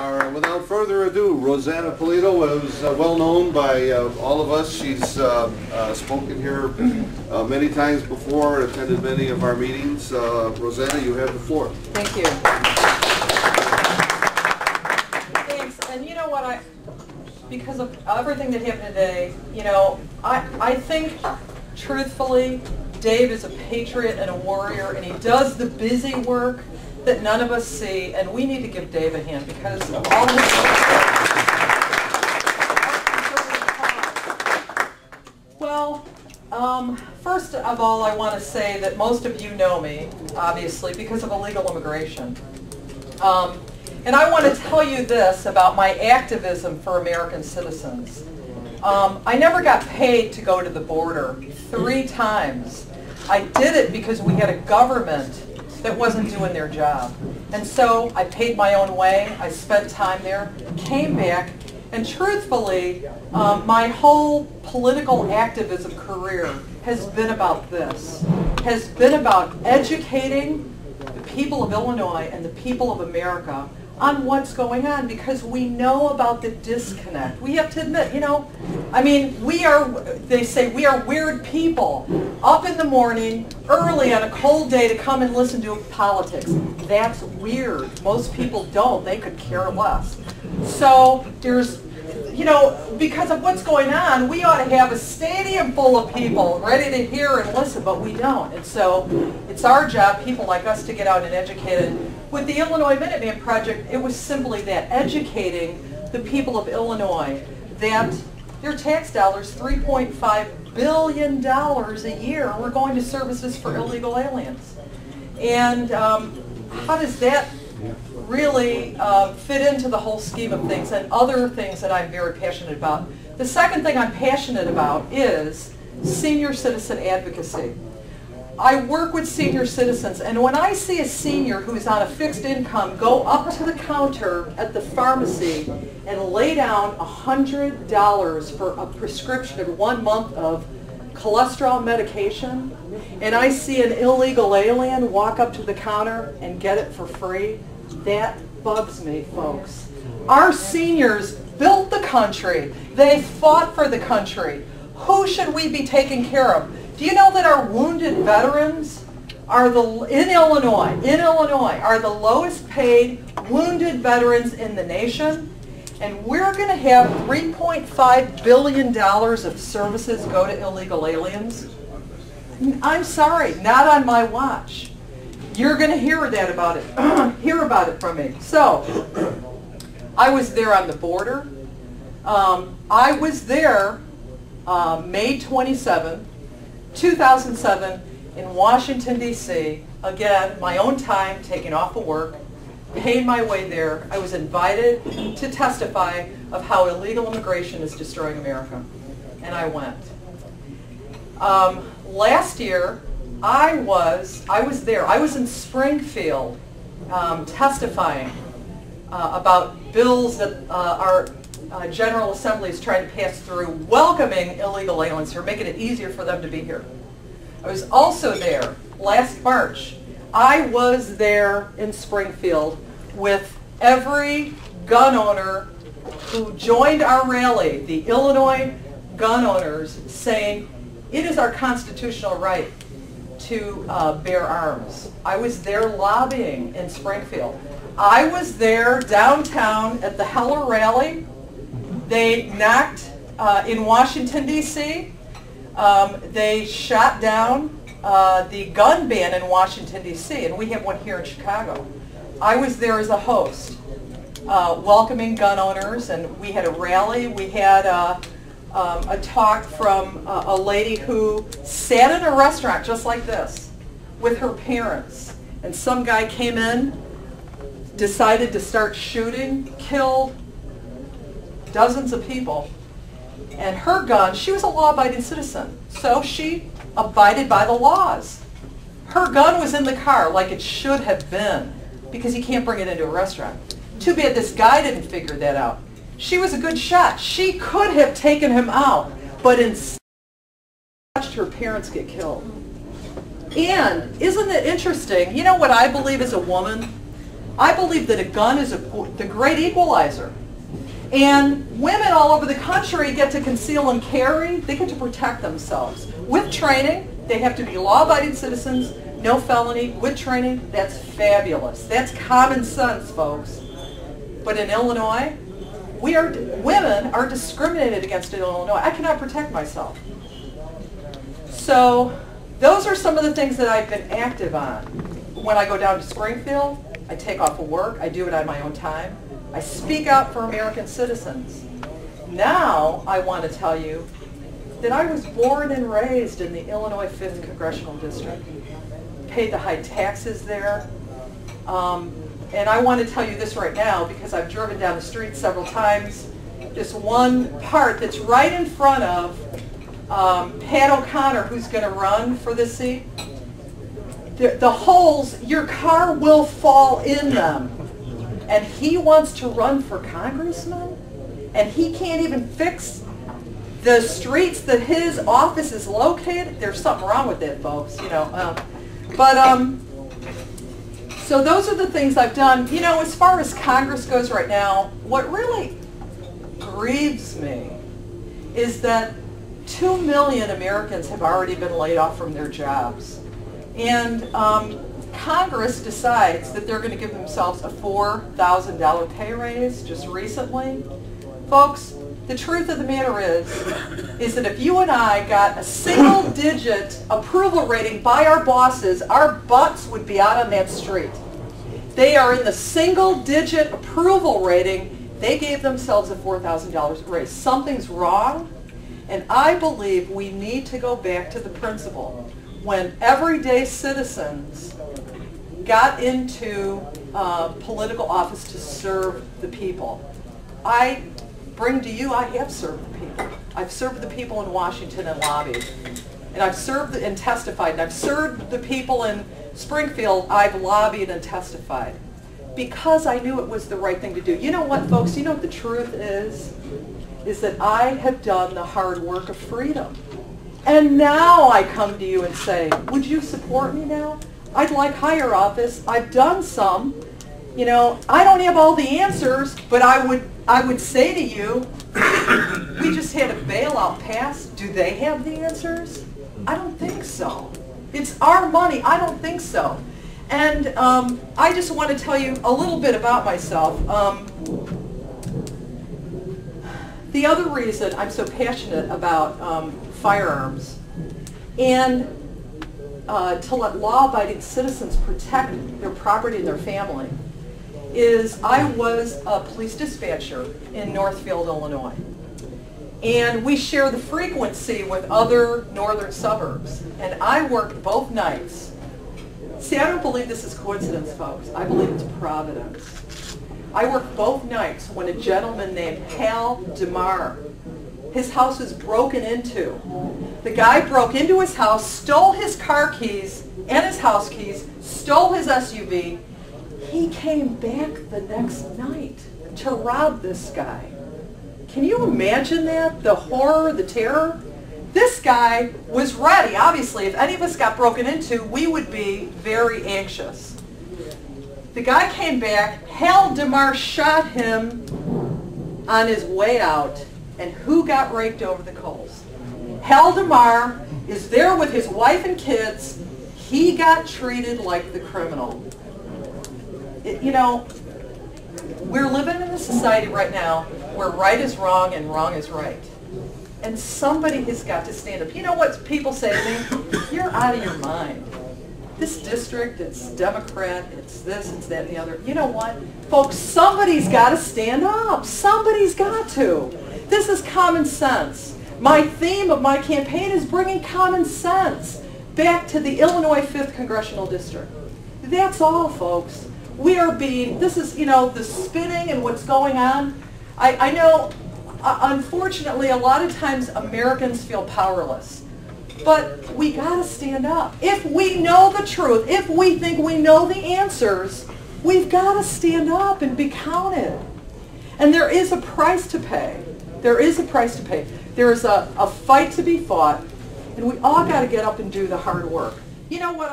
Without further ado, Rosanna Pulido is well known by all of us. She's spoken here many times before and attended many of our meetings. Rosanna, you have the floor. Thank you. Thanks. And you know what, because of everything that happened today, you know, I think, truthfully, Dave is a patriot and a warrior, and he does the busy work that none of us see, and we need to give Dave a hand because of all his Well, first of all, I want to say that most of you know me, obviously, because of illegal immigration. And I want to tell you this about my activism for American citizens. I never got paid to go to the border 3 times. I did it because we had a government that wasn't doing their job. And so I paid my own way, I spent time there, came back, and truthfully, my whole political activism career has been about this, has been about educating the people of Illinois and the people of America on what's going on, because we know about the disconnect. We have to admit, you know, I mean, they say we are weird people, up in the morning, early on a cold day to come and listen to politics. That's weird. Most people don't. They could care less. So there's, you know, because of what's going on, we ought to have a stadium full of people ready to hear and listen, but we don't. And so it's our job, people like us, to get out and educate it. With the Illinois Minuteman Project, it was simply that, educating the people of Illinois that their tax dollars, $3.5 billion a year, were going to services for illegal aliens. And how does that really fit into the whole scheme of things and other things that I'm very passionate about? The second thing I'm passionate about is senior citizen advocacy. I work with senior citizens, and when I see a senior who's on a fixed income go up to the counter at the pharmacy and lay down $100 for a prescription of 1 month of cholesterol medication, and I see an illegal alien walk up to the counter and get it for free, that bugs me, folks. Our seniors built the country. They fought for the country. Who should we be taking care of? Do you know that our wounded veterans are in Illinois are the lowest paid wounded veterans in the nation? And we're going to have $3.5 billion of services go to illegal aliens? I'm sorry, not on my watch. You're going to hear that about it, hear about it from me. So, I was there on the border. I was there May 27th, 2007 in Washington, D.C. Again, my own time, taking off of work, paid my way there. I was invited to testify of how illegal immigration is destroying America, and I went. Last year, I was there. I was in Springfield testifying about bills that our General Assembly is trying to pass through, welcoming illegal aliens here, making it easier for them to be here. I was also there last March. I was there in Springfield with every gun owner who joined our rally, the Illinois gun owners, saying it is our constitutional right to bear arms. I was there lobbying in Springfield. I was there downtown at the Heller rally. They knocked in Washington, D.C. They shot down the gun ban in Washington, D.C., and we have one here in Chicago. I was there as a host, welcoming gun owners, and we had a rally. We had a talk from a lady who sat in a restaurant just like this with her parents, and some guy came in, decided to start shooting, killed dozens of people. And her gun, she was a law-abiding citizen, so she abided by the laws. Her gun was in the car like it should have been, because you can't bring it into a restaurant. Too bad this guy didn't figure that out. She was a good shot. She could have taken him out, but instead watched her parents get killed. And isn't it interesting, you know what I believe as a woman? I believe that a gun is the great equalizer. And women all over the country get to conceal and carry. They get to protect themselves. With training, they have to be law-abiding citizens, no felony. With training, that's fabulous. That's common sense, folks. But in Illinois, women are discriminated against in Illinois. I cannot protect myself. So those are some of the things that I've been active on. When I go down to Springfield, I take off of work. I do it on my own time. I speak out for American citizens. Now I want to tell you that I was born and raised in the Illinois 5th Congressional District. Paid the high taxes there. And I want to tell you this right now because I've driven down the street several times. This one part that's right in front of Pat O'Connor, who's going to run for this seat, the holes, your car will fall in them. And he wants to run for congressman, and he can't even fix the streets that his office is located. There's something wrong with that, folks, you know. So those are the things I've done. You know, as far as Congress goes right now, what really grieves me is that 2 million Americans have already been laid off from their jobs. And Congress decides that they're going to give themselves a $4,000 pay raise just recently. Folks, the truth of the matter is that if you and I got a single-digit approval rating by our bosses, our butts would be out on that street. They are in the single-digit approval rating. They gave themselves a $4,000 raise. Something's wrong, and I believe we need to go back to the principle. When everyday citizens got into political office to serve the people, I bring to you, I have served the people. I've served the people in Washington and lobbied. And I've served and testified. And I've served the people in Springfield. I've lobbied and testified. Because I knew it was the right thing to do. You know what, folks? You know what the truth is? Is that I have done the hard work of freedom. And now I come to you and say, would you support me now? I'd like higher office. I've done some. You know, I don't have all the answers, but I would say to you, we just had a bailout pass. Do they have the answers? I don't think so. It's our money. I don't think so. And I just want to tell you a little bit about myself. The other reason I'm so passionate about firearms and to let law-abiding citizens protect their property and their family is I was a police dispatcher in Northfield, Illinois. And we share the frequency with other northern suburbs. And I worked both nights. See, I don't believe this is coincidence, folks. I believe it's providence. I worked both nights when a gentleman named Hal DeMar, his house was broken into. The guy broke into his house, stole his car keys and his house keys, stole his SUV. He came back the next night to rob this guy. Can you imagine that? The horror, the terror? This guy was ready. Obviously, if any of us got broken into, we would be very anxious. The guy came back. Hal DeMar shot him on his way out. And who got raked over the coals? Hal DeMar is there with his wife and kids. He got treated like the criminal. You know, we're living in a society right now where right is wrong and wrong is right. And somebody has got to stand up. You know what people say to me? You're out of your mind. This district, it's Democrat, it's this, it's that, and the other. You know what? Folks, somebody's got to stand up. Somebody's got to. This is common sense. My theme of my campaign is bringing common sense back to the Illinois 5th Congressional District. That's all, folks. We are being, this is, you know, the spinning and what's going on. I know, unfortunately, a lot of times Americans feel powerless. But we got to stand up. If we know the truth, if we think we know the answers, we've got to stand up and be counted. And there is a price to pay. There is a price to pay. There is a fight to be fought. And we all got to get up and do the hard work. You know what